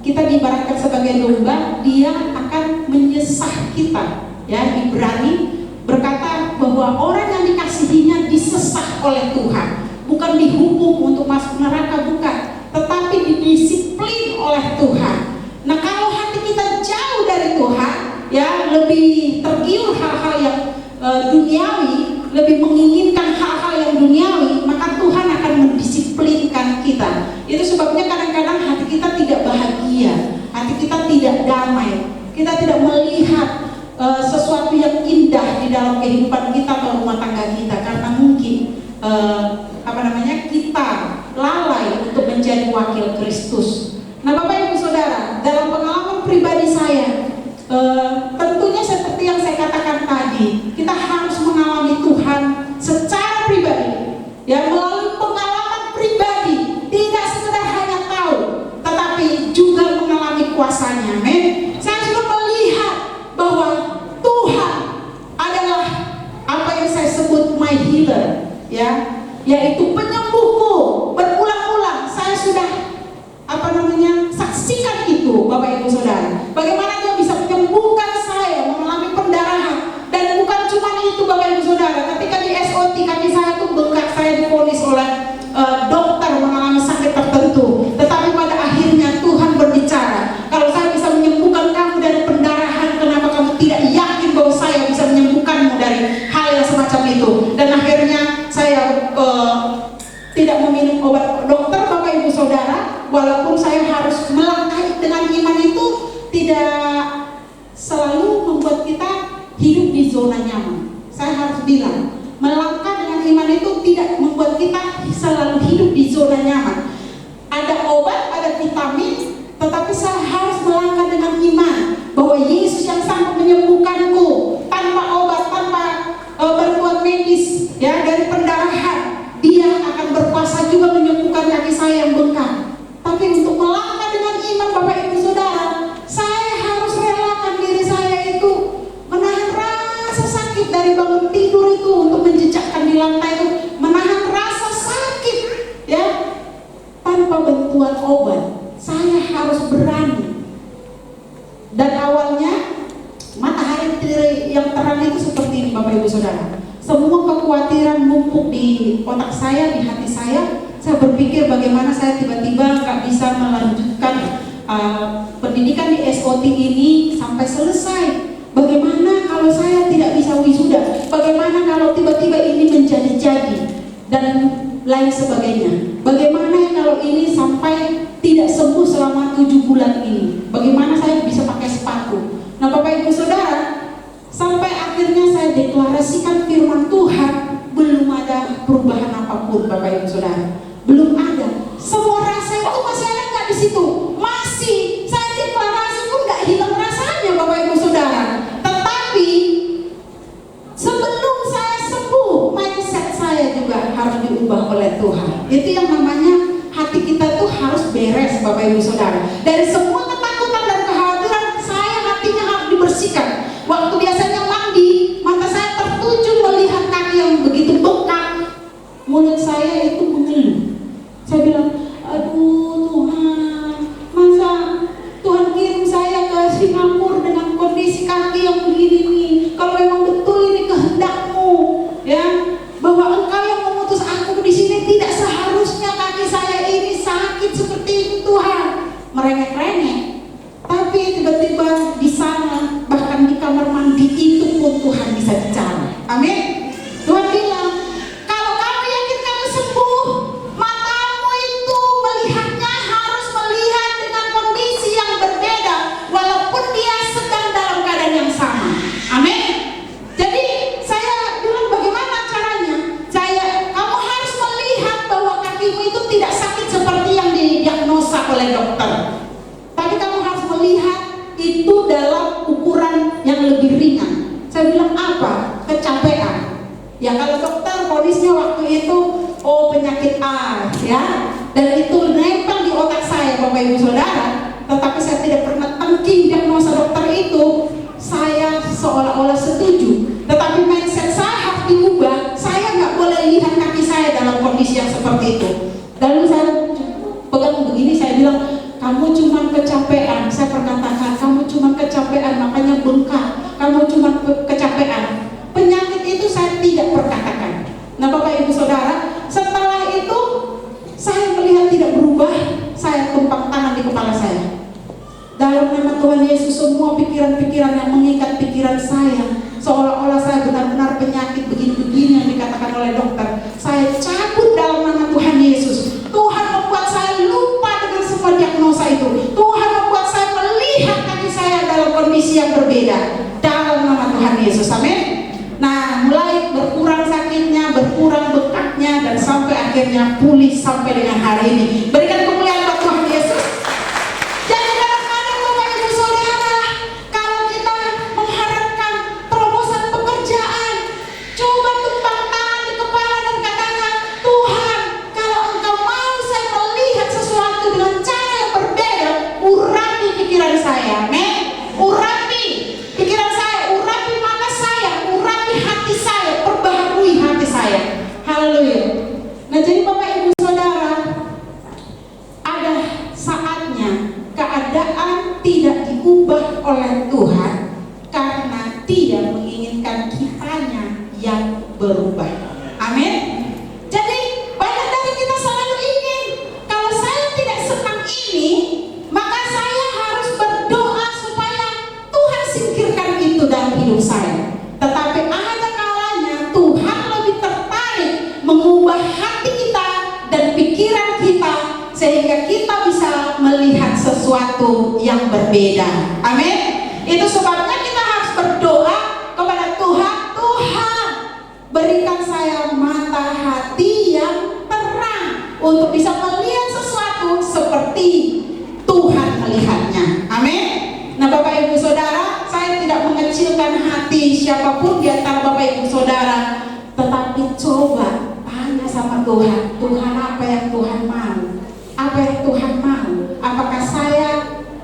Speaker 1: kita diibaratkan sebagai domba, Dia akan menyesah kita. Ya, Ibrani berkata bahwa orang yang dikasihinya disesah oleh Tuhan, bukan dihukum untuk masuk neraka, bukan, tetapi didisiplin oleh Tuhan. Nah, kalau hati kita jauh dari Tuhan, ya, lebih tergiur hal-hal yang duniawi, lebih menginginkan hal-hal yang duniawi, maka Tuhan akan mendisiplinkan kita. Itu sebabnya kadang-kadang hati kita tidak bahagia, hati kita tidak damai, kita tidak melihat sesuatu yang indah di dalam kehidupan kita atau rumah tangga kita, karena mungkin kita lalai untuk menjadi wakil Kristus. Nah, Bapak Ibu Saudara, dalam pengalaman pribadi saya, tentunya seperti yang saya katakan tadi, kita harus mengalami Tuhan secara pribadi, ya, melalui pengalaman pribadi, tidak sekedar hanya tahu, tetapi juga mengalami kuasanya. Amin. Saya sudah melihat bahwa Tuhan adalah apa yang saya sebut my healer, ya, yaitu penyembuhku. Berulang-ulang saya sudah saksikan itu, Bapak Ibu Saudara, bagaimana Dia bisa menyembuhkan saya mengalami pendarahan. Dan bukan cuma itu, Bapak Ibu Saudara, ketika di SOT kaki saya tuh bengkak, saya divonis oleh dokter mengalami sakit tertentu, tetapi pada akhirnya Tuhan berbicara, kalau saya bisa menyembuhkan kamu dari pendarahan, kenapa kamu tidak yakin bahwa saya bisa menyembuhkanmu dari hal yang semacam itu? Dan akhirnya saya tidak meminum obat dokter, Bapak Ibu Saudara, walaupun saya harus melangkah dengan iman. Itu tidak selalu membuat kita hidup di zona nyaman. Saya harus bilang, melangkah dengan iman itu tidak membuat kita selalu hidup di zona nyaman. Ada obat, ada vitamin, tetapi saya harus melangkah dengan iman bahwa Yesus yang sanggup menyembuhkanku tanpa obat, tanpa bantuan medis, ya, dari pendarahan. Dia akan berkuasa juga menyembuhkan kaki saya yang bengkak. Tapi untuk melangkah dengan iman, Bapak Ibu Saudara, saya harus relakan diri saya itu menahan rasa sakit dari bangun tidur itu untuk menjejakkan di lantai itu, menahan rasa sakit, ya, tanpa bantuan obat. Saya harus berani. Dan awalnya matahari yang terang itu seperti ini, Bapak Ibu Saudara. Semua kekhawatiran numpuk di otak saya, di hati saya. Saya berpikir bagaimana saya tiba-tiba nggak bisa melanjutkan pendidikan di SOT ini sampai selesai. Bagaimana kalau saya tidak bisa wisuda? Bagaimana kalau tiba-tiba ini menjadi-jadi? Dan lain sebagainya. Bagaimana kalau ini sampai tidak sembuh selama 7 bulan ini? Bagaimana saya bisa pakai sepatu? Nah, Bapak Ibu Saudara, sampai akhirnya saya deklarasikan firman Tuhan, belum ada perubahan apapun, Bapak Ibu Saudara. Belum ada. Semua rasa itu masih ada nggak di situ? Masih. Saya deklarasi pun nggak hilang rasanya, Bapak Ibu Saudara. Tetapi sebelum saya sembuh, mindset saya juga harus diubah oleh Tuhan. Itu yang namanya hati kita tuh harus beres, Bapak Ibu Saudara. Dari semua ketakutan dan kekhawatiran, saya hatinya harus dibersihkan. Waktu biasanya mandi, mata saya tertuju melihat kaki yang begitu bengkak, mulut saya itu mengeluh. Saya bilang, aduh Tuhan, masa Tuhan kirim saya ke Singapura dengan kondisi kaki yang begini nih? Kalau memang betul ini kehendak-Mu, ya, bahwa Engkau yang mengutus aku di sini, tidak seharusnya kaki saya ini sakit seperti ini, Tuhan. Merengek-rengek. Tapi tiba-tiba di sana, bahkan di kamar mandi itu pun Tuhan bisa bicara. Amin. Tuhan bilang, kalau kamu yakin kamu sembuh, matamu itu melihatnya harus melihat dengan kondisi yang berbeda, walaupun dia sedang dalam keadaan yang sama. Amin. Jadi saya bilang, bagaimana caranya? Saya bilang apa? Kecapean. Ya kalau dokter kondisinya waktu itu penyakit A, ya, dan itu nempel di otak saya, Bapak Ibu Saudara. Tetapi saya tidak pernah tangking diagnosa dokter itu. Saya seolah-olah setuju, tetapi mindset saya harus diubah. Saya nggak boleh lihat kaki saya dalam kondisi yang seperti itu. Lalu saya pegang begini, saya bilang, kamu cuma kecapean. Saya perkatakan, kamu cuma kecapean, makanya bengkak. Kamu cuma kecapean. Penyakit itu saya tidak perkatakan. Nah, Bapak Ibu Saudara, setelah itu saya melihat tidak berubah. Saya tumpang tangan di kepala saya. Dalam nama Tuhan Yesus, semua pikiran-pikiran yang mengikat pikiran saya, seolah-olah saya benar-benar penyakit begini-begini yang dikatakan oleh dokter, saya cabut dalam nama Tuhan Yesus. Tuhan membuat saya lupa dengan semua diagnosa itu. Tuhan membuat saya melihat kaki saya dalam kondisi yang berbeda. Dalam nama Tuhan Yesus, amin. Nah, mulai berkurang sakitnya, berkurang bekaknya, dan sampai akhirnya pulih sampai dengan hari ini. Berikan kemuliaan buat Tuhan Yesus. Jadi kadang-kadang Bapak Ibu Saudara, kalau kita mengharapkan terobosan pekerjaan, coba tumpang tangan di kepala dan katakan, Tuhan, kalau Engkau mau saya melihat sesuatu dengan cara yang berbeda, urapi pikiran saya, amin. Urapi pikiran saya, urapi mata saya, urapi hati saya, perbaharui hati saya. Haleluya. Nah, jadi Bapak Ibu Saudara, ada saatnya keadaan tidak diubah oleh Tuhan karena Dia menginginkan kitanya yang berubah. Amin. Jadi banyak dari kita selalu ingin, kalau saya tidak senang ini, maka saya harus berdoa supaya Tuhan singkirkan itu dalam hidup saya. Tetapi ada kalanya Tuhan lebih tertarik mengubah hati kita dan pikiran kita, sehingga kita bisa melihat sesuatu yang berbeda. Amin. Itu sebabnya kita harus berdoa kepada Tuhan, Tuhan, berikan saya mata hati yang terang untuk bisa melihat sesuatu seperti Tuhan melihatnya. Amin. Nah, Bapak Ibu Saudara, saya tidak mengecilkan hati siapapun di antara Bapak Ibu Saudara, tetapi coba tanya sama Tuhan, Tuhan apa yang Tuhan mau? Apa yang Tuhan mau? Apakah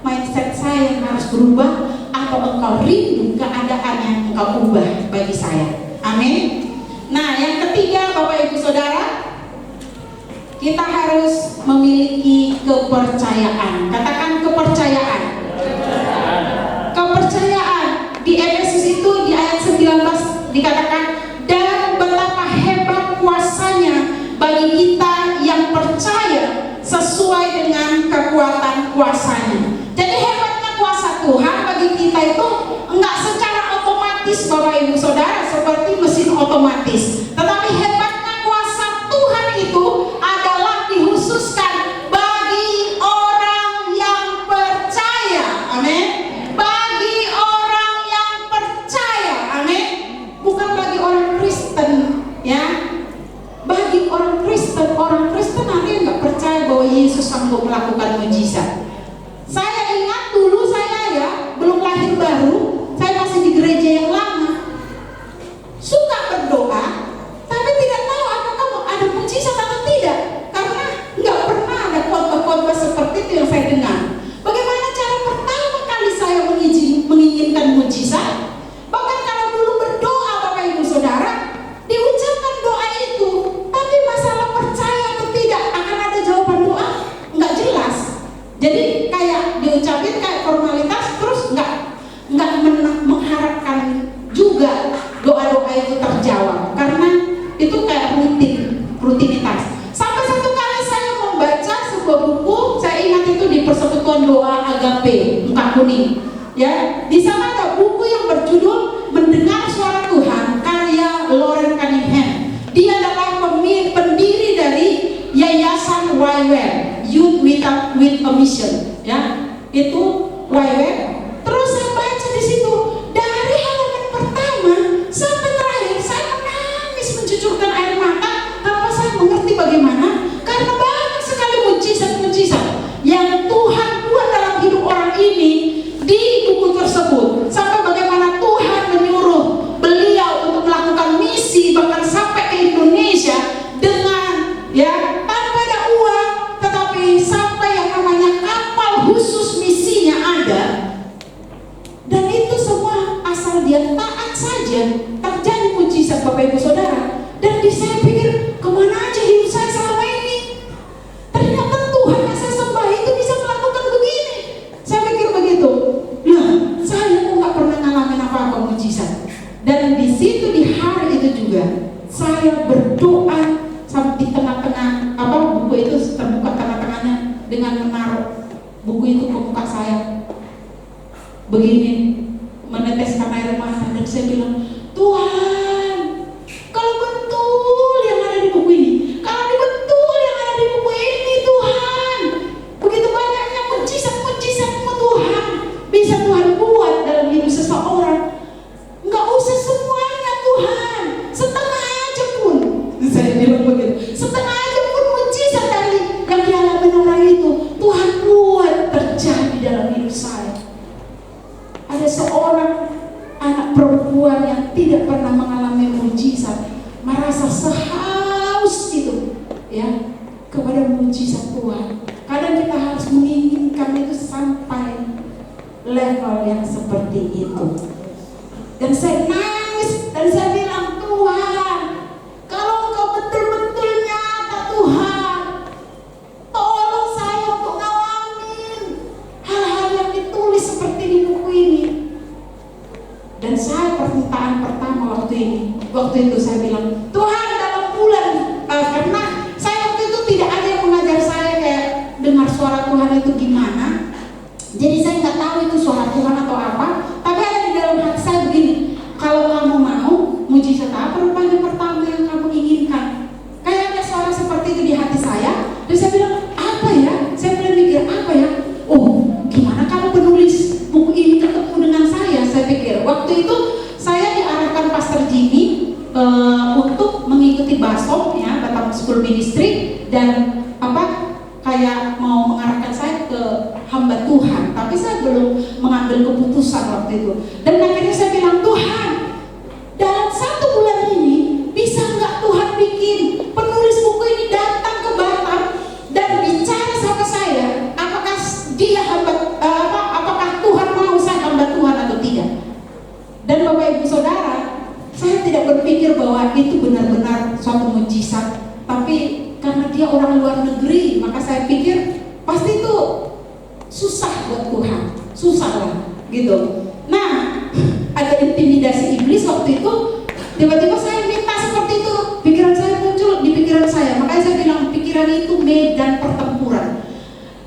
Speaker 1: mindset saya yang harus berubah, atau Engkau rindu keadaan yang Engkau ubah bagi saya? Amin. Nah, yang ketiga Bapak Ibu Saudara, kita harus memiliki kepercayaan. Katakan kepercayaan. Kepercayaan. Di Efesus itu di ayat 19 dikatakan, dan betapa hebat kuasanya bagi kita yang percaya sesuai dengan kekuatan kuasanya. Jadi hebatnya kuasa Tuhan bagi kita itu enggak secara otomatis, Bapak Ibu Saudara, seperti mesin otomatis. Tetapi hebatnya kuasa Tuhan itu adalah dikhususkan bagi orang yang percaya. Amin. Bagi orang yang percaya. Amin. Bukan bagi orang Kristen, ya. Bagi orang Kristen ada yang nggak percaya bahwa Yesus sanggup melakukan mujizat. Saya ingat dulu saya belum lahir baru, saya masih di gereja yang lama, suka berdoa, tapi tidak tahu apakah ada mujizat atau tidak, karena nggak pernah ada khotbah-khotbah seperti itu yang saya dengar. Bagaimana cara pertama kali saya menginginkan mujizat? Bahkan kalau dulu berdoa, Bapak Ibu Saudara, diucapkan doa itu, tapi masalah percaya atau tidak akan ada jawaban doa nggak jelas. Jadi kayak diucapin kayak formalitas, terus nggak mengharapkan juga doa-doa itu terjawab, karena itu kayak rutinitas. Sampai satu kali saya membaca sebuah buku, saya ingat itu di Persekutuan Doa Agape Muka Kuning. Ya, di sana ada buku yang berjudul Mendengar Suara Tuhan, karya Lauren Cunningham. Dia adalah pendiri dari Yayasan YWAM, Youth with a Mission. Ya, itu YWAM. Terus saya baca di situ dari halaman pertama sampai terakhir, saya menangis mencucurkan air mata tanpa saya mengerti bagaimana, karena banyak sekali mujizat-mujizat yang Tuhan buat dalam hidup orang ini di buku tersebut. Sampai bagaimana Tuhan menyuruh dengan menaruh buku itu ke muka saya, begini, meneteskan air mata, dan saya bilang, Tuhan, kalau betul yang ada di buku ini, kalau betul yang ada di buku ini, Tuhan, begitu banyaknya mujizat-mujizat-Mu Tuhan, bisa Tuhan buat dalam hidup seseorang. Nggak usah semuanya Tuhan, setengah aja pun. Saya bilang begitu, setengah aja pun mujizat dari yang dialami orang itu, Tuhan buat terjadi dalam hidup saya. Ada seorang anak perempuan yang tidak pernah mengalami mujizat, merasa sehaus itu, ya, kepada mujizat Tuhan. Kadang kita harus menginginkan itu sampai level yang seperti itu. Dan saya nangis dan saya bilang, Tuhan, kalau Engkau betul-betul nyata Tuhan, tolong saya untuk ngalamin hal-hal yang ditulis seperti di buku ini. Dan saya permintaan pertama waktu itu saya bilang, Tuhan, dalam bulan karena saya waktu itu tidak ada yang mengajar saya kayak dengar suara Tuhan itu gimana. Jadi saya nggak tahu itu suara Tuhan atau apa. Tapi ada di dalam hati saya begini, kalau kamu mau, mujizat apa rupanya pertama yang kamu inginkan? Kayak ada suara seperti itu di hati saya. Dan saya bilang, apa ya? Saya mulai mikir, apa ya? Oh, gimana kalau penulis buku ini ketemu dengan saya? Saya pikir, waktu itu saya diarahkan Pastor Jimmy untuk mengikuti BASOM, ya, Batam School Ministry, dan kayak mau mengarahkan saya ke hamba Tuhan, tapi saya belum mengambil keputusan waktu itu. Dan akhirnya saya bilang, Tuhan, dalam 1 bulan ini bisa nggak Tuhan bikin penulis buku ini datang ke Batam dan bicara sama saya, apakah dia apakah Tuhan mau saya hamba Tuhan atau tidak? Dan Bapak Ibu Saudara, saya tidak berpikir bahwa itu benar-benar suatu mujizat, tapi karena dia orang luar negeri, maka saya pikir pasti itu susah buat Tuhan, susah lah gitu. Nah, ada intimidasi iblis waktu itu. Tiba-tiba saya minta seperti itu, pikiran saya muncul di pikiran saya. Makanya saya bilang pikiran itu medan pertempuran.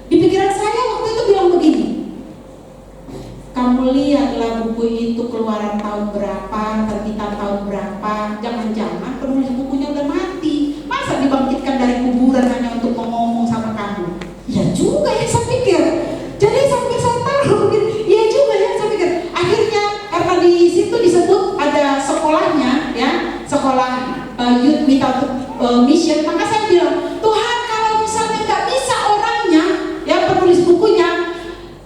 Speaker 1: Di pikiran saya waktu itu bilang begini, kamu lihatlah buku itu keluaran tahun berapa, terbitan tahun berapa, jangan-jangan penulis bukunya udah mati. Masa dibangkitkan dari kuburan hanya untuk ngomong sama kamu? Ya juga ya, saya pikir. Jadi sampai saya taruh begini, ya juga ya, saya pikir. Akhirnya karena di situ disebut ada sekolahnya, ya, sekolah Youth Without Mission, maka saya bilang, Tuhan, kalau misalnya nggak bisa orangnya, ya, penulis bukunya,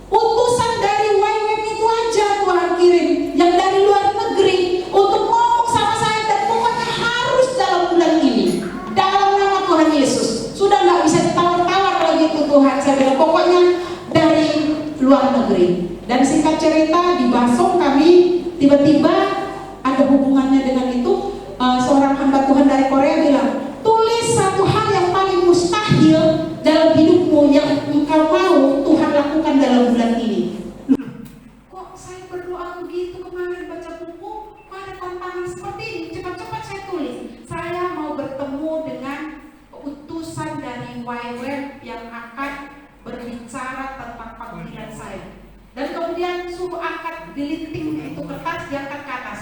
Speaker 1: utusan dari YWAM itu aja Tuhan kirim, yang dari luar negeri untuk ngomong sama saya, dan pokoknya harus dalam bulan ini, dalam nama Tuhan Yesus. Sudah nggak bisa ditawar-tawar lagi itu Tuhan. Saya bilang pokoknya dari luar negeri. Dan singkat cerita di BASOM kami tiba-tiba ada hubungannya dengan itu. Seorang hamba Tuhan dari Korea bilang, tulis satu hal yang paling mustahil dalam hidupmu yang engkau mau Tuhan lakukan dalam bulan ini. Kok saya berdoa begitu kemarin baca buku, kok ada tantangan seperti ini? Cepat-cepat saya tulis, saya mau bertemu dengan utusan dari YWAM yang akan berbicara tentang panggilan saya. Dan kemudian suruh angkat, dilinting itu kertas, diangkat ke atas.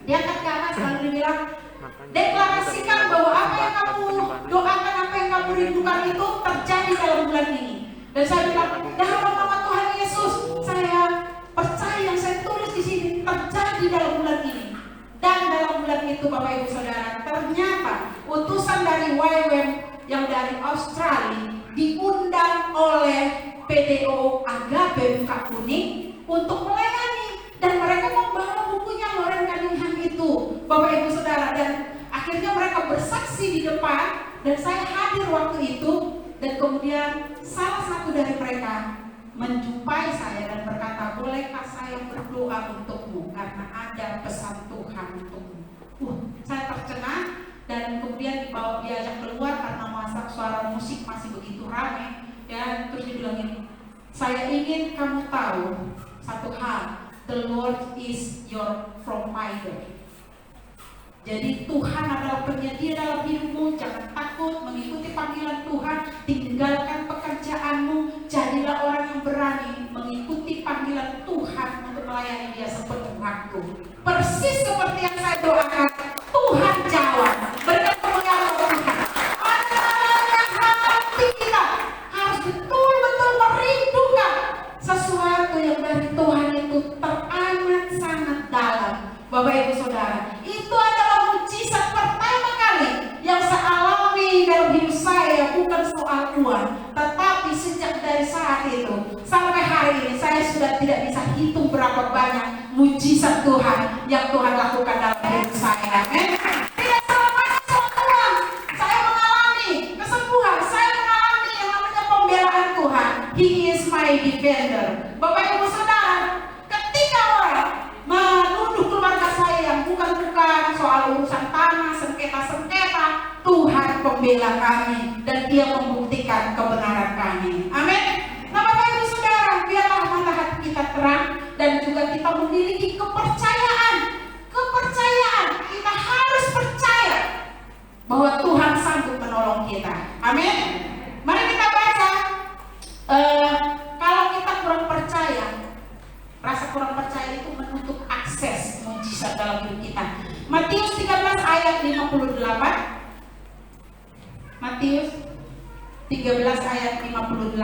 Speaker 1: Diangkat ke atas lalu dibilang, deklarasikan bahwa apa yang kamu doakan, apa yang kamu rindukan itu terjadi dalam bulan ini. Dan saya bilang, dalam nama Tuhan Yesus, saya percaya yang saya tulis di sini terjadi dalam bulan ini. Dan dalam bulan itu Bapak Ibu Saudara, ternyata utusan dari YWAM yang dari Australia diundang oleh PDO Agape Buka Kuning untuk melayani, dan mereka membawa bukunya Lauren Cunningham itu, Bapak Ibu Saudara, dan akhirnya mereka bersaksi di depan, dan saya hadir waktu itu. Dan kemudian salah satu dari mereka menjumpai saya dan berkata, bolehkah saya berdoa untukmu karena ada pesan Tuhan untukmu. Saya tercengang, dan kemudian diajak keluar karena masa suara musik masih begitu ramai, ya. Terus dia bilang ini, saya ingin kamu tahu satu hal, the Lord is your provider. Jadi Tuhan adalah penyedia dalam hidupmu. Jangan takut mengikuti panggilan Tuhan, tinggalkan pekerjaan pekerjaanmu, jadilah orang yang berani mengikuti panggilan Tuhan untuk melayani Dia sepenuh waktu. Persis seperti yang saya doakan, Tuhan jawab. Berkat kemuliaan Tuhan. Hati kita harus betul-betul merindukan sesuatu yang dari Tuhan itu teramat sangat dalam. Bapak Ibu Saudara, itu adalah mujizat pertama kali yang saya alami dalam hidup saya, bukan soal uang, tetapi sejak dari saat itu sampai hari ini saya sudah tidak bisa hitung berapa banyak mujizat Tuhan yang Tuhan lakukan dalam hidup saya. Amin. Tidak selamanya soal uang. Saya mengalami kesembuhan, saya mengalami yang namanya pembelaan Tuhan. He is my defender. Bapak Ibu Saudara, ketika orang menuduh keluarga saya yang bukan-bukan soal urusan tanah, sengketa-sengketa, Tuhan pembela kami dan Dia membuktikan kebenaran kami. Amin. Nah Bapak Ibu Saudara, biarlah mata hati kita terang dan juga kita memiliki kepercayaan. Kita harus percaya bahwa Tuhan sanggup menolong kita. Amin. Mari kita baca. Kalau kita kurang percaya, rasa kurang percaya itu menutup akses mujizat dalam hidup kita. Matius 13 ayat 58. Matius 13 ayat 58.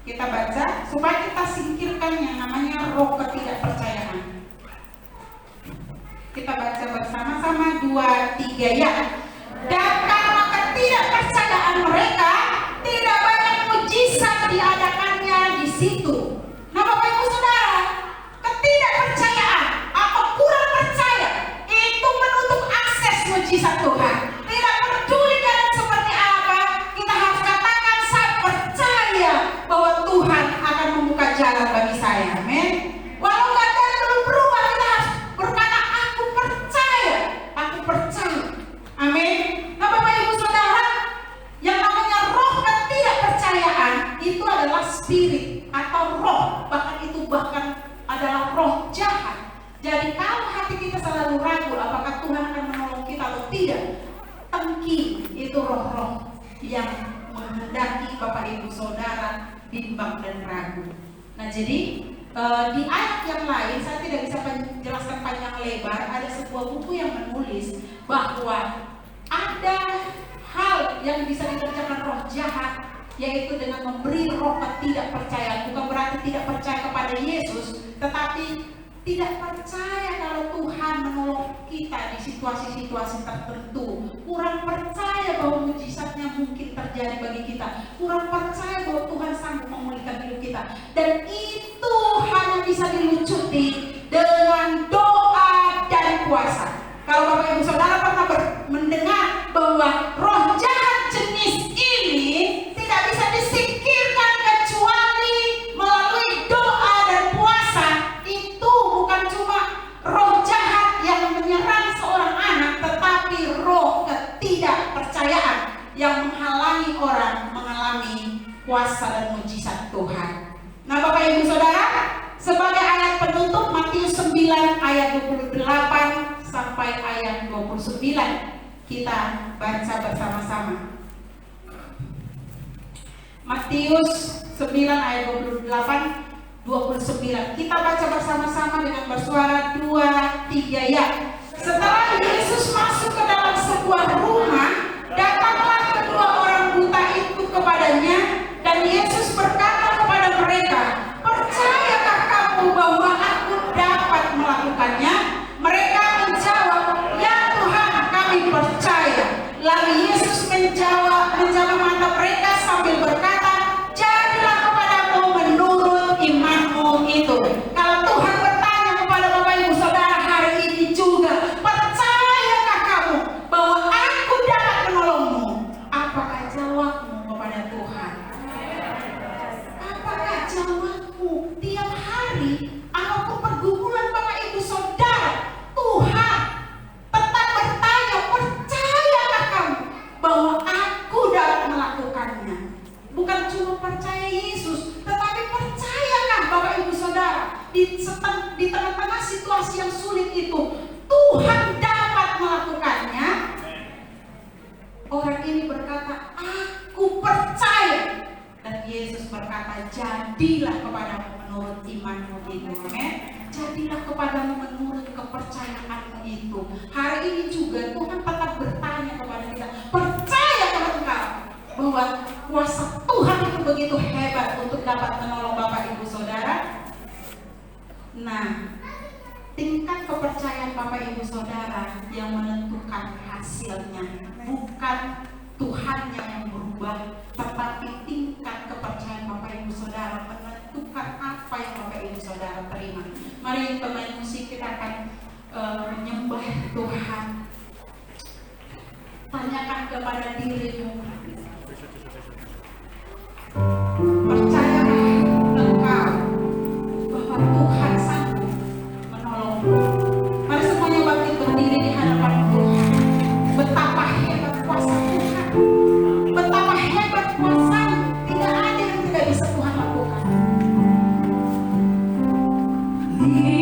Speaker 1: Kita baca supaya kita singkirkan yang namanya roh ketidakpercayaan. Kita baca bersama-sama 2, 3 ya. Dan karena ketidakpercayaan mereka, tidak banyak mujizat diadakannya di situ. Nah Bapak Ibu Saudara, ketidakpercayaan atau kurang percaya itu menutup akses mujizat Tuhan. Tidak peduli keadaan seperti apa, kita harus katakan saya percaya bahwa Tuhan akan membuka jalan bagi saya. Amin. Walau keadaan belum berubah, kita harus berkata aku percaya. Amin. Nah Bapak Ibu Saudara, yang namanya roh ketidakpercayaan itu adalah spirit atau roh, bahkan adalah roh jahat. Jadi kalau hati kita selalu ragu apakah Tuhan akan menolong kita atau tidak, tengki itu roh-roh yang menghendaki Bapak Ibu Saudara bimbang dan ragu. Nah jadi di ayat yang lain saya tidak bisa menjelaskan panjang lebar. Ada sebuah buku yang menulis bahwa ada hal yang bisa dikerjakan roh jahat, yaitu dengan memberi roh ketidakpercayaan. Bukan berarti tidak percaya kepada Yesus, tetapi tidak percaya kalau Tuhan menolong kita di situasi-situasi tertentu. Kurang percaya bahwa mujizatnya mungkin terjadi bagi kita. Kurang percaya bahwa Tuhan sanggup memulihkan hidup kita. Dan itu hanya bisa dilucuti dengan doa dan puasa. Kalau Bapak Ibu Saudara pernah mendengar bahwa roh jahat jenis ini tidak bisa disingkirkan kecuali melalui doa dan puasa. Itu bukan cuma roh jahat yang menyerang seorang anak, tetapi roh ketidakpercayaan yang menghalangi orang mengalami kuasa dan mujizat Tuhan. Nah Bapak Ibu Saudara, sebagai ayat penutup Matius 9 ayat 28 sampai ayat 29 kita baca bersama-sama. Matius 9 ayat 28 29. Kita baca bersama-sama dengan bersuara 2, 3 ya. Setelah Yesus masuk ke dalam sebuah rumah, datanglah kedua orang buta itu kepadanya, dan Yesus berkata kepada mereka, "Percayakah kamu bahwa aku dapat melakukannya?" Mereka menjawab, "Ya Tuhan, kami percaya." Lalu Yesus menjawab mata mereka sambil berkata, "Jadilah kepadamu menurut imanmu itu." Kalau Tuhan bertanya kepada Bapak Ibu Saudara hari ini juga, percayakah kamu bahwa aku dapat menolongmu? Apakah jawabmu kepada Tuhan? Apakah jawabmu tiap hari apapun pergumulan Bapak Ibu Saudara, Tuhan tetap bertanya, percayakah kamu bahwa aku dapat melakukannya? Bukan cuma percaya Yesus, tetapi percayakah Bapak Ibu Saudara di tengah-tengah situasi yang sulit itu Tuhan dapat melakukannya? Orang ini berkata, aku percaya Yesus berkata, jadilah kepadamu menurut imanmu itu. Amin. Jadilah kepadamu menurut kepercayaanmu itu. Hari ini juga Tuhan tetap bertanya kepada kita, percayakah engkau bahwa kuasa Tuhan itu begitu hebat untuk dapat menolong Bapak Ibu Saudara? Nah, tingkat kepercayaan Bapak Ibu Saudara yang menentukan hasilnya, bukan Tuhannya yang berubah, tetapi tingkat kepercayaan Bapak Ibu Saudara menentukan apa yang Bapak Ibu Saudara terima. Mari pemain musik kita akan menyembah Tuhan. Tanyakan kepada dirimu, percayakah engkau bahwa Tuhan sanggup menolongmu? Mari semuanya bangkit berdiri di hadapan Tuhan. Betapa hebat kuasa Tuhan, betapa hebat kuasa, tidak ada yang tidak bisa Tuhan lakukan.
Speaker 2: Dengan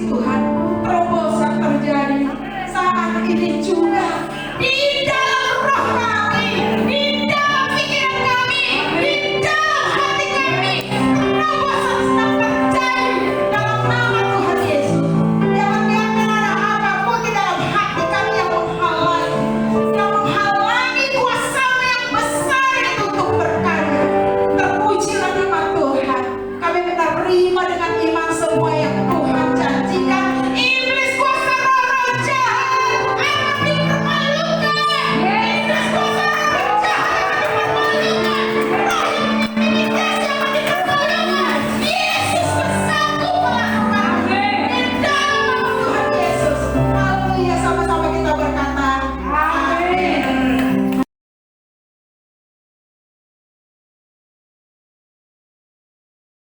Speaker 1: Tuhan, terobosan terjadi. Saat ini juga